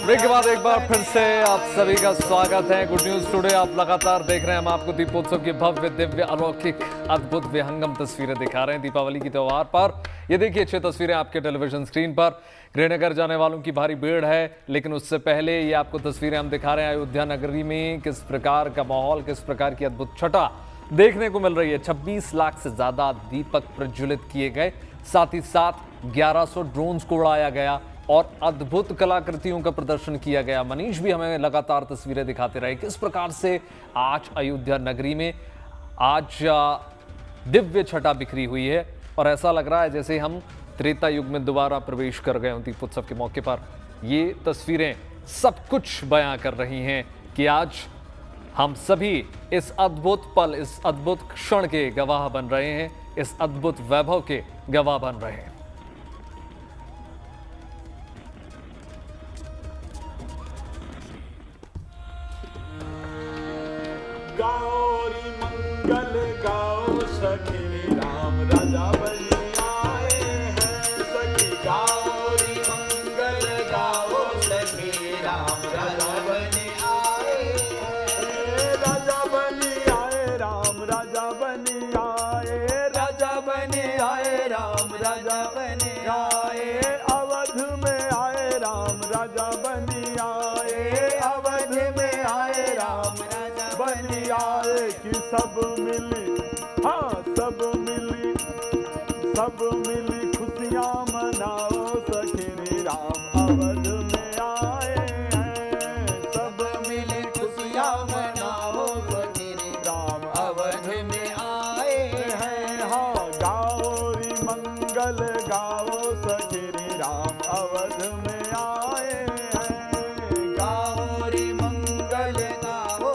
Break के बाद एक बार फिर से आप सभी का स्वागत है गुड न्यूज टुडे। आप लगातार देख रहे हैं, हम आपको दीपोत्सव की भव्य दिव्य अलौकिक अद्भुत विहंगम तस्वीरें दिखा रहे हैं दीपावली की त्योहार पर। ये देखिए 6 तस्वीरें आपके टेलीविजन स्क्रीन पर। गृहनगर जाने वालों की भारी भीड़ है, लेकिन उससे पहले ये आपको तस्वीरें हम दिखा रहे हैं अयोध्या नगरी में किस प्रकार का माहौल, किस प्रकार की अद्भुत छटा देखने को मिल रही है। 26 लाख से ज्यादा दीपक प्रज्वलित किए गए, साथ ही साथ 1100 ड्रोन्स को उड़ाया गया और अद्भुत कलाकृतियों का प्रदर्शन किया गया। मनीष भी हमें लगातार तस्वीरें दिखाते रहे किस प्रकार से आज अयोध्या नगरी में आज दिव्य छटा बिखरी हुई है और ऐसा लग रहा है जैसे हम त्रेता युग में दोबारा प्रवेश कर गए हों दीपोत्सव के मौके पर। ये तस्वीरें सब कुछ बयां कर रही हैं कि आज हम सभी इस अद्भुत पल, इस अद्भुत क्षण के गवाह बन रहे हैं, इस अद्भुत वैभव के गवाह बन रहे हैं। गौरी मंगल गाओ सखी राम राजा बनी आए हैं। सखी गौरी मंगल गाओ सखी राम राजा बनी आए हैं। राजा बनी आए राम राजा बनी आए, राजा बनी आए राम राजा बनी आए। अवध में आए राम राजा बनी आए, अवध में आए राम बनी आए कि सब मिली, हाँ सब मिली खुशियाँ मनाओ सखी राम अवध में आए हैं। सब मिली खुशियाँ मनाओ सखी राम अवध में आए हैं। हाँ गौरी मंगल गाओ सखी राम अवध में आए हैं। गौरी मंगल गाओ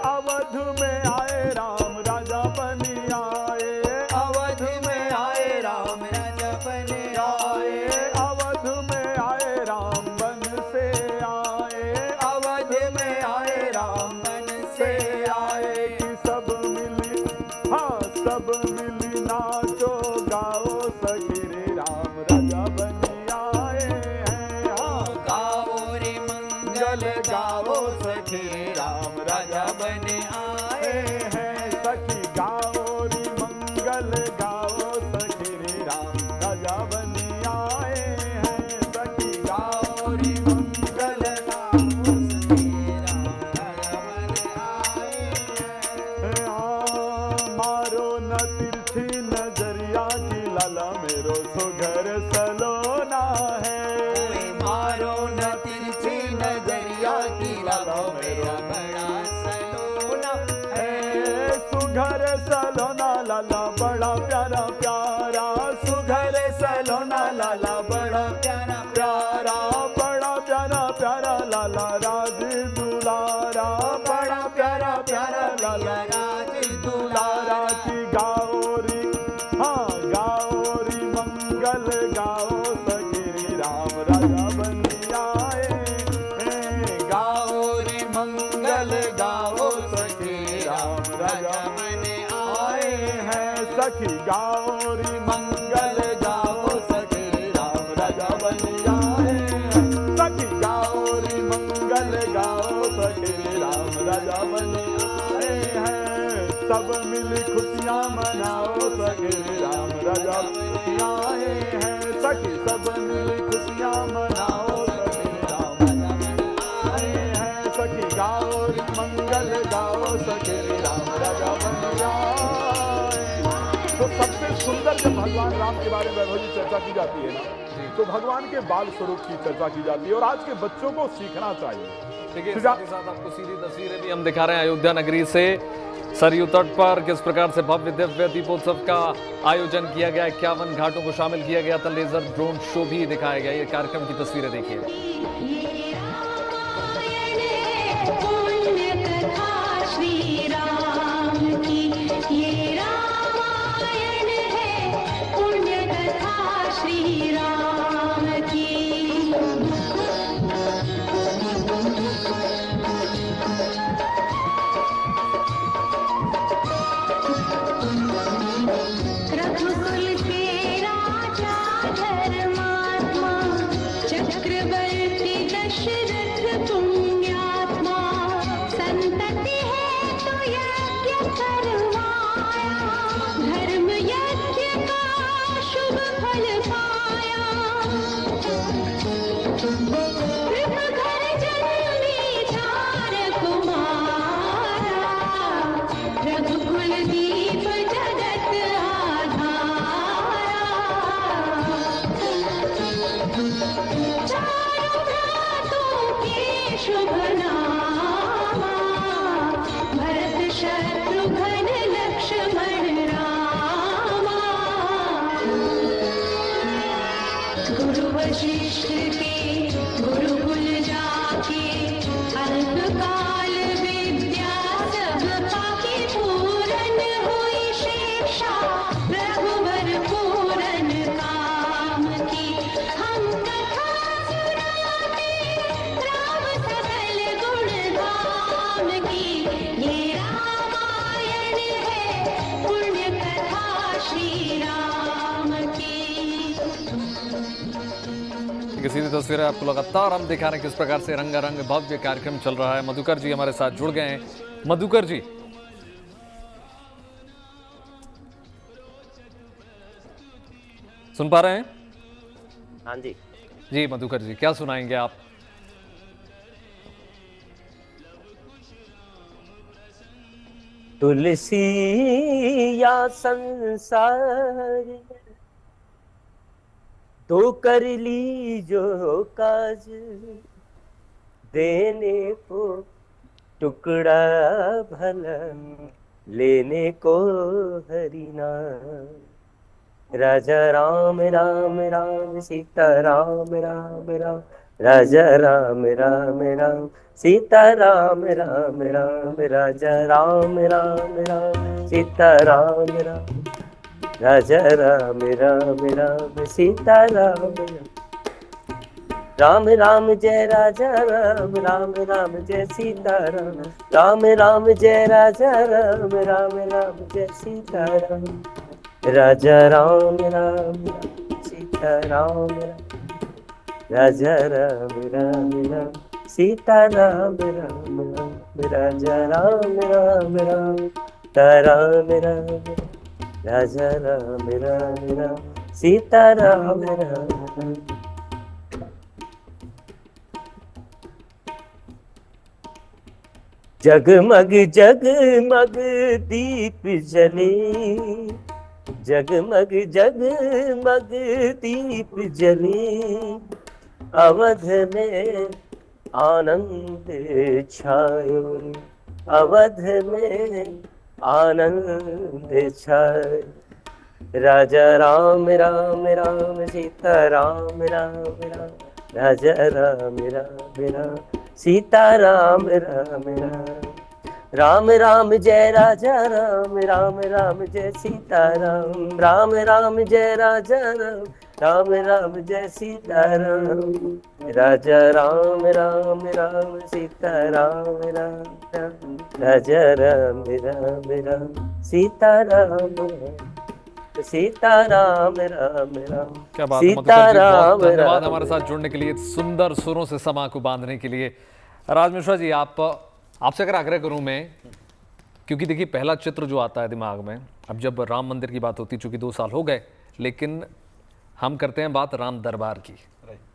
अवध में आए राम राजा बनी आए, अवध में आए राम राजा बनी आए। अवध में आए राम बन से आए, अवध में आए राम बन से आए कि सब मिली, हाँ सब मिली नाचो गाओ सखी राम राजा बनी आए हैं। हाँ गौरी मंगल गाओ सखी राम राजा बने आए हैं। सखी गौरी मंगल गाओ सखी राम राजा बने आए हैं। सखी गौरी मंगल गाओ सखी राम राजा बने आए हैं। मारो न तिरछी नजरिया की लाला मेरो सुघर सलोना है। मारो न तिरछी नजरिया की लाला मेरा बड़ा सलोना है। सुघर सलोना लाला बड़ा प्यारा प्यारा, सुघर सलोना लाला बड़ा प्यारा प्यारा, बड़ा प्यारा प्यारा लाला राज दुलारा, बड़ा प्यारा प्यारा लाला राज दुलारा की गौरी, हाँ गौरी मंगल गाओ सखी राम राजा बनी आए हैं। गौरी मंगल गाओ सखी राम राजा बने आए हैं। सखी गौरी मंगल गाओ सखी राम राजा बने आए हैं। सखी गौरी मंगल गाओ सखी राम राजा बने आए हैं। सब मिली खुशियाँ मनाओ सखी राम राजा बने आए हैं। सखी सब मिली खुशियाँ मनाओ सखी राम राजा बने आए हैं। सखी गौरी मंगल गाओ सखी राम राजा बने आए। तो सबसे सुंदर जब भगवान राम के बारे में वैभव की चर्चा की जाती है ना, तो भगवान के बाल स्वरूप की चर्चा की जाती है और आज के बच्चों को सीखना चाहिए। देखिए साथ ही साथ आपको सीधी तस्वीरें भी हम दिखा रहे हैं अयोध्या नगरी से। सरयू तट पर किस प्रकार से भव्य दिव्य दीपोत्सव का आयोजन किया गया, 51 घाटों को शामिल किया गया था, लेजर ड्रोन शो भी दिखाया गया। ये कार्यक्रम की तस्वीरें देखिए। रघुकुल के राजा गुरु वशिष्ठ के गुरुकुल जाके अल्पकाल विद्या सब पाके पूरन हुई शिक्षा रघुवर पूरन काम की। हम कथा सुनाते राम सकल गुण धाम की। ये रामायण है पुण्य कथा श्री राम की। ये सीधी तस्वीरें आपको लगातार हम दिखा रहे हैं किस प्रकार से रंगारंग भव्य कार्यक्रम चल रहा है। मधुकर जी हमारे साथ जुड़ गए हैं। मधुकर जी, सुन पा रहे हैं? हाँ जी। जी मधुकर जी, क्या सुनाएंगे आप? तुलसी या संसार तो कर ली जो काज, देने को टुकड़ा भला लेने को हरि नाम। राजा राम राम राम सीता राम राम राम, राजा राम राम राम सीता राम राम राम, राजा राम राम राम सीता राम राम, राजा राम राम राम सीता राम राम। राम राम जय राजा राम, राम राम जय सीता राम, राम राम जय राजा राम, राम राम जय सीता राम, राजा राम राम सीता राम राम, राजा राम राम राम सीता राम राम राम, राजा राम राम राम सीता राम राम, राजा राम राम राम सीता राम राम। जगमग जगमग दीप जले, जगमग जगमग दीप जले, अवध में आनंद छायो, अवध में आनंद छायो। राजा राम राम राम सीता राम राम राम, राजा राम राम राम सीता राम राम राम। राम राम जय राजा राम, राम राम जय सीता राम, राम राम जय राजा राम, राम राम जय सीता राम, राजा राम राम राम सीता राम राम राम, राजा राम राम राम सीता राम राम, सीता राम राम राम। क्या बात है मधुकर जी, बहुत धन्यवाद हमारे साथ जुड़ने के लिए, सुंदर सुरों से समा को बांधने के लिए। राज मिश्रा जी, आपसे अगर आग्रह करूं मैं, क्योंकि देखिए पहला चित्र जो आता है दिमाग में, अब जब राम मंदिर की बात होती, चूंकि 2 साल हो गए, लेकिन हम करते हैं बात राम दरबार की।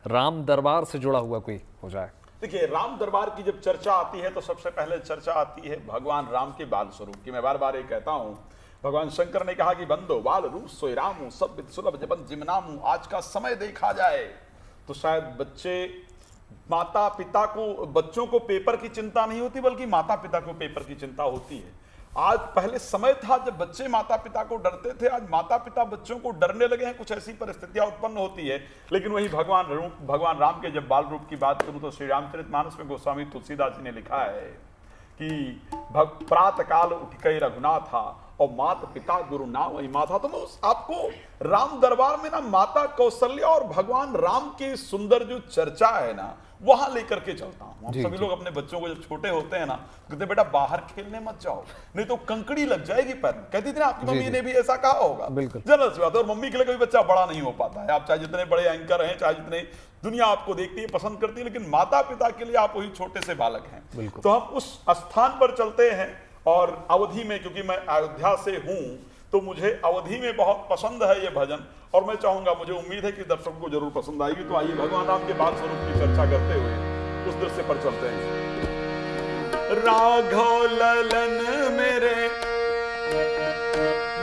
राम दरबार से जुड़ा हुआ कोई हो जाए। देखिए, राम दरबार की जब चर्चा आती है तो सबसे पहले चर्चा आती है भगवान राम के बाल स्वरूप की। मैं बार बार ये कहता हूं, भगवान शंकर ने कहा कि बंदो बाल रूप सोई रामू, सब विद सुलभ जबन जिमनामू। आज का समय देखा जाए तो शायद बच्चे माता पिता को, बच्चों को पेपर की चिंता नहीं होती, बल्कि माता पिता को पेपर की चिंता होती है। आज पहले समय था जब बच्चे माता पिता को डरते थे, आज माता पिता बच्चों को डरने लगे हैं। कुछ ऐसी परिस्थितियां उत्पन्न होती है। लेकिन वही भगवान राम के जब बाल रूप की बात करूं तो श्री रामचरितमानस में गोस्वामी तुलसीदास जी ने लिखा है कि प्रातः काल उठ के रघुनाथा और माता पिता गुरु नाम वही माता। तो मैं आपको राम दरबार में ना माता कौशल्या और भगवान राम की सुंदर जो चर्चा है ना, वहां लेकर के चलता हूं। हम सभी लोग अपने बच्चों को जब छोटे होते हैं ना, कहते बेटा बाहर खेलने मत जाओ, नहीं तो कंकड़ी लग जाएगी पैर में। कहती थी ना, आपकी मम्मी ने भी ऐसा कहा होगा। जनरल सी बात है। और मम्मी के लिए कोई बच्चा बड़ा नहीं हो पाता है। आप चाहे जितने बड़े एंकर हैं, चाहे जितने दुनिया आपको देखती है, पसंद करती है, लेकिन माता पिता के लिए आप वही छोटे से बालक हैं। तो हम उस स्थान पर चलते हैं। और अवधि में, क्योंकि मैं अयोध्या से हूं, तो मुझे अवधि में बहुत पसंद है ये भजन, और मैं चाहूंगा, मुझे उम्मीद है कि दर्शकों को जरूर पसंद आएगी। तो आइए भगवान राम के बाल स्वरूप की चर्चा करते हुए उस दृश्य पर चलते हैं। राघव ललन मेरे,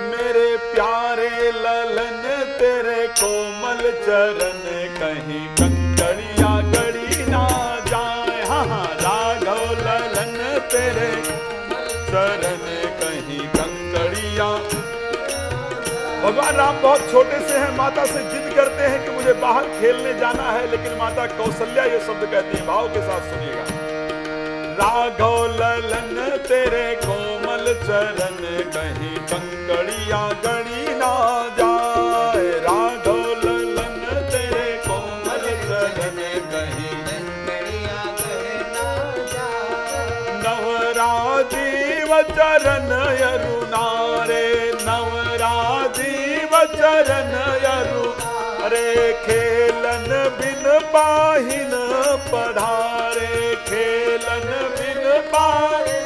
मेरे प्यारे ललन, तेरे कोमल चरण कहीं कंकड़िया गड़ी ना जाए। हाँ, राघव ललन चरण कहीं कंकड़िया। भगवान भगवान राम बहुत छोटे से हैं, माता से जिद करते हैं कि मुझे बाहर खेलने जाना है, लेकिन माता कौशल्या ये शब्द कहती है, भाव के साथ सुनिएगा। राघव ललन तेरे कोमल चरण, कहीं कंकड़िया गड़ी ना जाए। राघव ललन तेरे कोमल चरण, कहीं कंकड़िया गड़ी ना जाए। नवराजीव चरण अरुणा रे, नवराजीव चरण अरुणा रे, खेलन बिन पाहिन पधारे, खेलन बिन पाहिन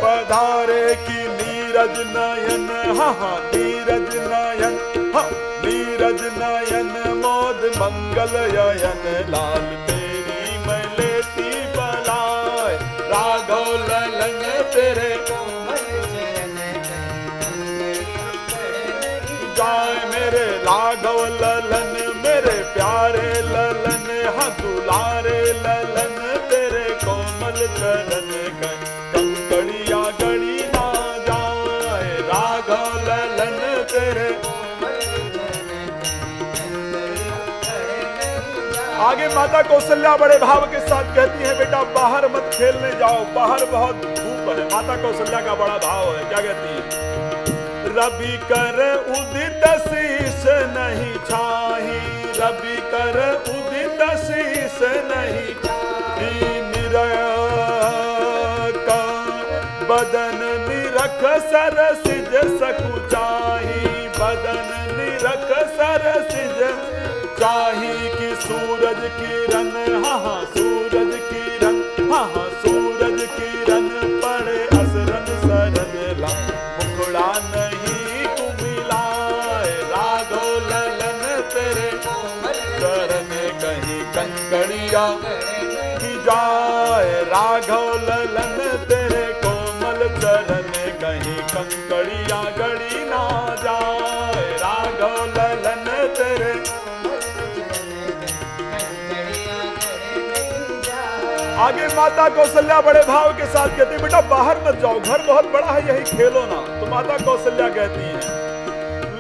पधारे। की नीरज नयन, हाँ नीरज नयन, हाँ नीरज नयन, मोद मंगल ययन, लाल तेरी मैं लेती बलाए। राघव ललन तेरे जाए, मेरे राघव ललन, मेरे प्यारे ललन, हाँ दुलारे ललन, तेरे कोमल चरण, कंकड़िया गड़ी ना जाए। राघव ललन तेरे। आगे माता कौशल्या बड़े भाव के साथ कहती है, बेटा बाहर मत खेलने जाओ, बाहर बहुत धूप है। माता कौशल्या का बड़ा भाव है, क्या कहती है? रवि कर उदित शीस नहीं छाही, रवि कर उदित शीस नहीं छाही। निरय का बदन निरख सरसिज सकुचाही, बदन निरख सरसिज चाही। कि सूरज किरण, हाँ सूरज किरण, हाँ सूरज किरण, पड़े असरन सरन ला, मुकुड़ा नहीं कुमिलाए। राघव ललन तेरे चरण, कहीं कंकड़िया की जाए। राघव ललन तेरे कोमल चरण, कहीं कंकड़िया गड़ी ना जाए। राघव ललन तेरे। आगे माता कौशल्या बड़े भाव के साथ कहती है, बेटा बाहर मत जाओ, घर बहुत बड़ा है, यही खेलो ना। तो माता कौशल्या कहती है,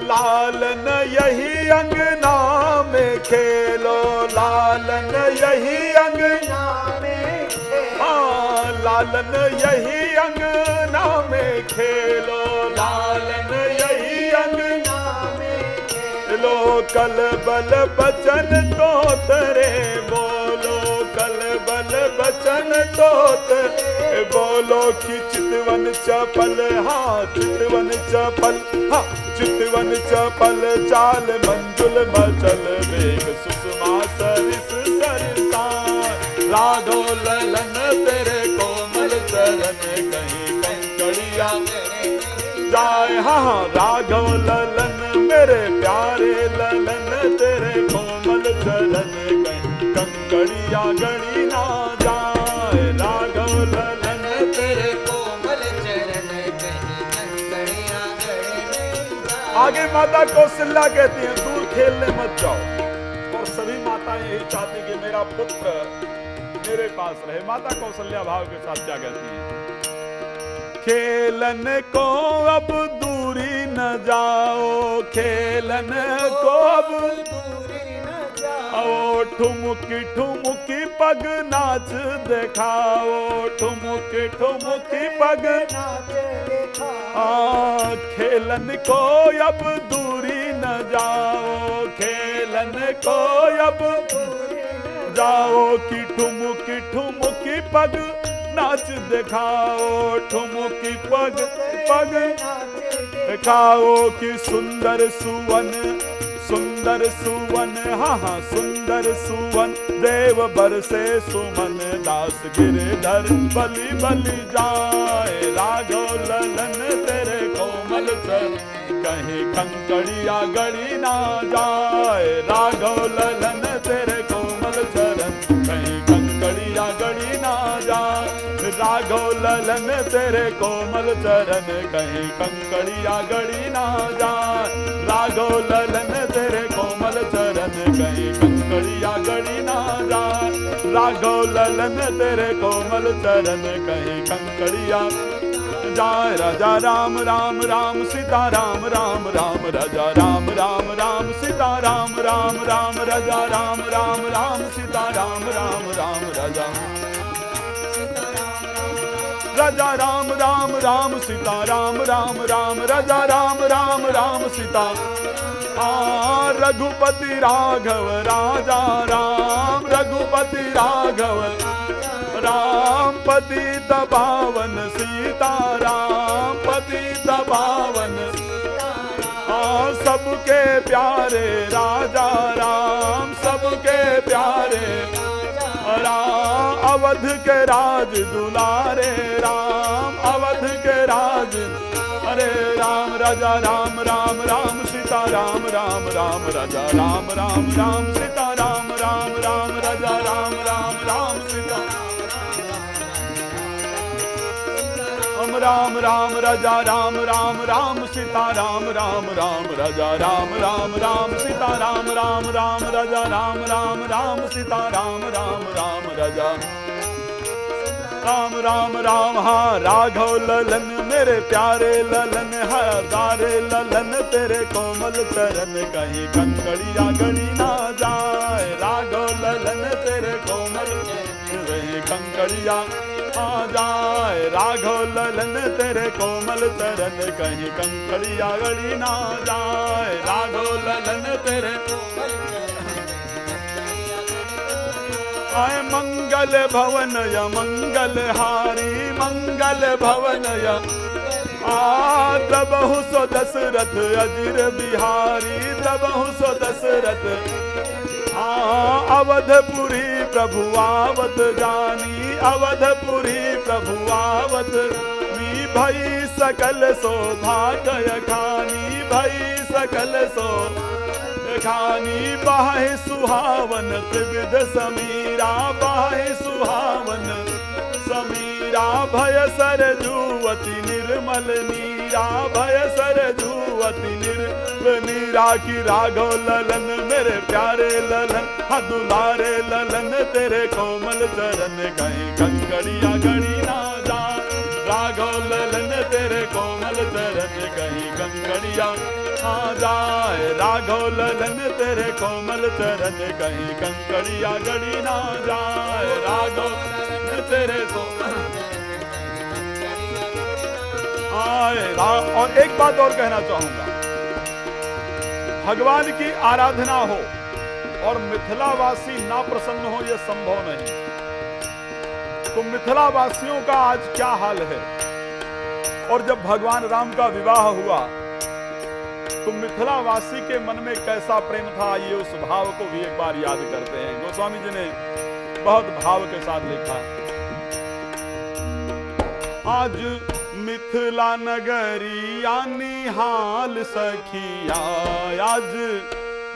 लालन यही अंगना में खेलो, लालन यही अंगना में, हाँ लालन यही अंगना में खेलो, लालन यही अंगना में खेलो। कल बल बचन तो तेरे बोलो, कल बल बचन तोत बोलो। कि चितवन चपल, हाँ चितवन चपल, हाँ चितवन चपल, चाल मंजुल मचल, वेग सुषमा सरिस सरसार। राघव ललन तेरे कोमल चरण, कहीं कंकड़िया जाए। हाँ राघव ललन, मेरे प्यारे ललन, तेरे कोमल चरण, कहीं कंकड़िया गड़ी ना जाए। राघव ललन तेरे कोमल चरण, कहीं कंकड़िया गड़ी नहीं जाए। आगे माता कौशल्या कहती है, दूर खेलने मत जाओ। और सभी माताएं यही चाहती कि मेरा पुत्र मेरे पास रहे। माता कौशल्या भाव के साथ क्या कहती है? खेलन को अब दूरी न जाओ, खेलन को अब दूरी न जाओ। ठुमुकी ठुमुकी पग नाच दिखाओ, ठुमुकी ठुमुकी पग नाच दिखाओ। खेलन को अब दूरी न जाओ, खेलन को अब दूरी न जाओ। कि ठुमुकी ठुमुकी पग नाच दिखाओ, ठुमुकी पग पग दिखाओ। कि सुंदर सुवन, सुंदर सुवन, हाँ हाँ सुंदर सुवन, देव बरसे सुमन, दास गिरधर बलि बलि जाए। राघव ललन तेरे कोमल चरण, कहीं कंकड़िया गड़ी ना जाए। राघव ललन तेरे कोमल चरण, कहीं कंकड़िया गड़ी ना जाए। राघव ललन तेरे कोमल चरण, कहीं कंकड़िया गड़ी ना जाए। राघव ललन तेरे कोमल चरण, कहीं कंकड़िया गड़ी ना जाए। राघव ललन तेरे कोमल चरण, कहीं कंकड़िया जाए राजा राम राम राम सीता राम राम राम राजा राम राम राम सीता राम राम राम राजा राम राम राम सीता राम राम राम राजा राजा राम राम राम सीता राम राम राम राजा राम राम राम सीता रघुपति राघव राजा राम रघुपति राघव राम पतित पावन सीता राम पतित पावन सबके प्यारे राजा राम सबके प्यारे राम अवध के राज दुलारे राम अवध के राज अरे राम राजा राम राम राम सीता राम राम राम राजा राम राम राम सीता राम राम राम राजा राम राम राम सीता राम राम राजा राम राम राम सीता राम राम राम राजा राम राम राम सीता राम राम राम राजा राम राम राम सीता राम राम राम राजा राम राम राम हाँ राघव ललन मेरे प्यारे ललन हजारे ललन तेरे कोमल चरण कहीं कंकड़िया गड़ी ना जाए राघव ललन तेरे कोमल कहीं कंकड़िया आ जाए राघव ललन तेरे कोमल चरण कहीं कंकड़िया गड़ी ना जाए राघव ललन तेरे आए मंगल भवन य मंगल हारी मंगल भवन य तबहु सो दशरथ अजिर बिहारी तबहु सो दशरथ अवधपुरी प्रभु आवत जानी अवधपुरी प्रभु आवत मी भई सकल सौभाग्य खानी भई सकल सो खानी बाहे सुहावन त्रिविध समीरा बाहे सुहावन समीरा भय सर जुवती निर्मल नीरा भय सर जुवती निर्मल नीरा की राघव ललन मेरे प्यारे ललन दुलारे ललन तेरे कोमल चरण कहीं कंकड़िया गड़ी ना जा राघव ललन तेरे कोमल चरण कहीं कंकड़िया आ जाए राघव ललन तेरे कोमल चरण कहीं कंकड़िया गड़ी ना जाए राघव तेरे आए और एक बात और कहना चाहूंगा भगवान की आराधना हो और मिथिलावासी ना प्रसन्न हो यह संभव नहीं। तो मिथिलावासियों का आज क्या हाल है और जब भगवान राम का विवाह हुआ तो मिथिलावासी के मन में कैसा प्रेम था ये उस भाव को भी एक बार याद करते हैं। गोस्वामी जी ने बहुत भाव के साथ लिखा। आज मिथिला नगरी यानी हाल सखिया आज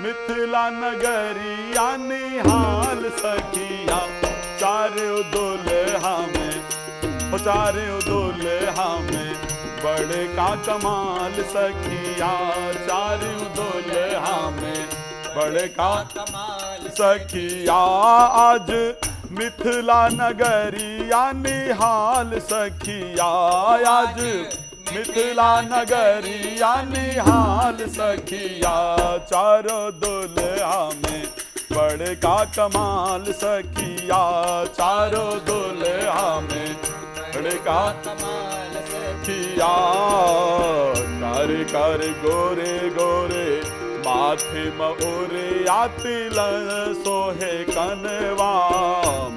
मिथिला नगरी यानी हाल सखिया चारे दुल्हा में चारे दुल्हा में बड़े का कमाल सखिया चारू दुल्हा में बड़े का कमाल सखिया आज मिथिला नगरी यानी हाल सखिया आज मिथिला नगरी यानी हाल सखिया चारों दुल्हा में बड़े का कमाल सखिया चारों दुल्हा में बड़े का कमाल सखिया कर कर गोरे गोरे माथे मोरे आतिल सोहे कनवा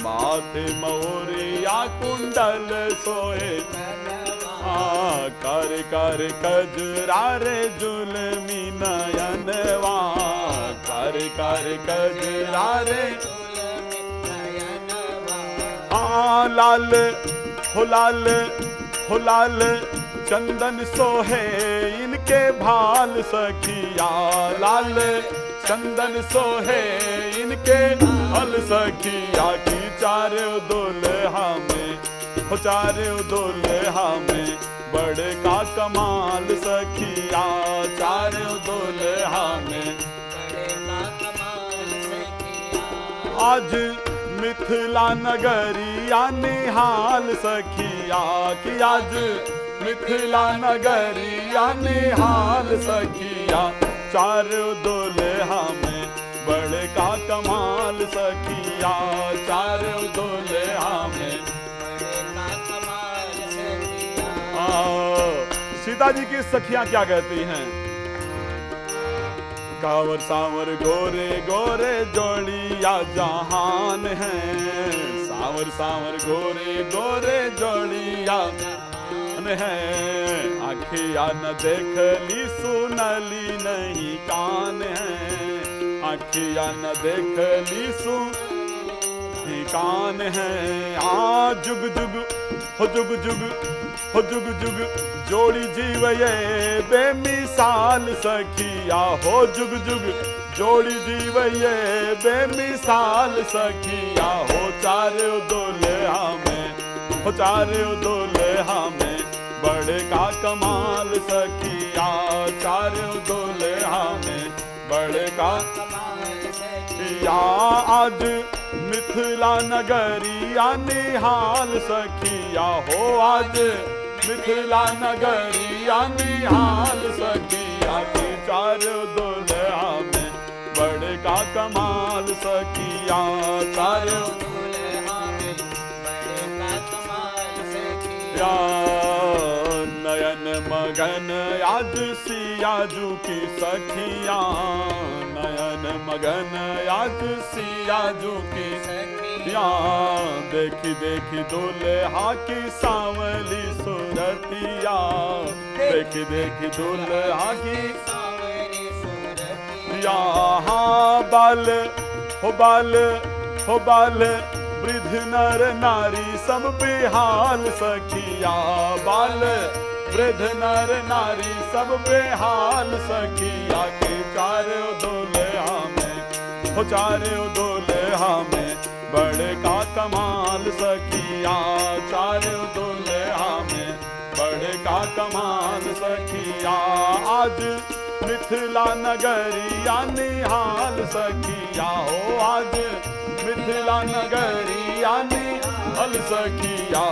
माथे मोरे या कुंडल सोहे कर कर कजरारे जुलमी नयनवा कर कर कजरारे लाल हुलाल हुलाल चंदन सोहे इनके भाल सखिया लाल चंदन सोहे इनके भाल सखिया की चारे दुल्हा में चारे दुल्हा में बड़े का कमाल सखिया चारे दुल्हा में बड़े का कमाल सखिया आज मिथिला नगरी यानी हाल सखिया की आज मिथिला नगरिया निहाल सखिया, चारों दुल्हा में बड़े का कमाल सखिया, चारों दुल्हा में बड़े का कमाल सखिया। सीता जी की सखियां क्या कहती हैं? कांवर सांवर गोरे गोरे जोड़िया जहान है, सांवर सांवर गोरे गोरे जोड़िया है, आखिया न देखली सुनली नहीं कान है, आखिया न देखली सुनली कान है। आ जुग जुग हो जुग जुग हो जुग जुग जोड़ी जीव ये बेमिसाल सखिया, हो जुग जुग जोड़ी जीव ये बेमिसाल सखिया, हो चारों दुल्हा में, हो चारों दुल्हा में बड़े का कमाल सखिया, चारों दुल्हा में बड़े का कमाल सखिया। आज मिथिला नगरिया निहाल सखिया, हो आज मिथिला नगरिया निहाल सखिया, की चारों दुल्हा में बड़े का कमाल सखिया, चारों दुल्हा में बड़े का कमाल सखिया। नयन मगन आज सियाजू की सखिया, नयन मगन आज सियाजू की सखिया, देखी देखी दुल्हा की सांवली सूरतिया, देखी देखी दुल्हा की सांवली सूरतिया। हाँ बाल हो बाल हो बाल वृद्ध नर नारी सब बेहाल सखिया, बाल वृद्ध नर नारी सब बेहाल सखिया, के चारों दुल्हा में, हो चारों दुल्हा में बड़े का कमाल सखिया, चारों दुल्हा में बड़े का कमाल सखिया। आज मिथिला नगरिया निहाल सखिया, हो आज मिथिला नगरिया निहाल सखिया,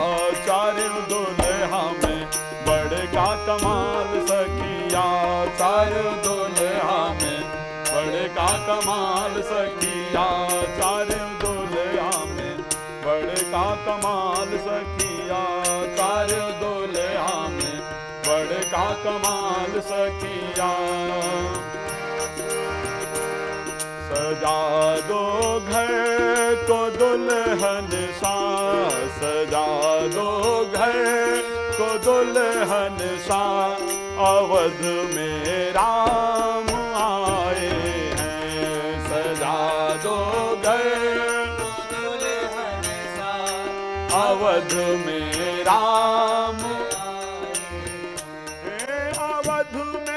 चारों दुल्हा में बड़े का कमाल सखिया, चारों दुल्हा में बड़े का कमाल सखिया, चारों दुल्हा में बड़े का कमाल सखिया, चारों दुल्हा में बड़े का कमाल सखिया। सजा दो घर को दुल्हन सा, सजा दो घर को दुल्हन सा, अवध में राम आए हैं, सजा दो घर को दुल्हन सा, अवध में राम आए हैं, अवध में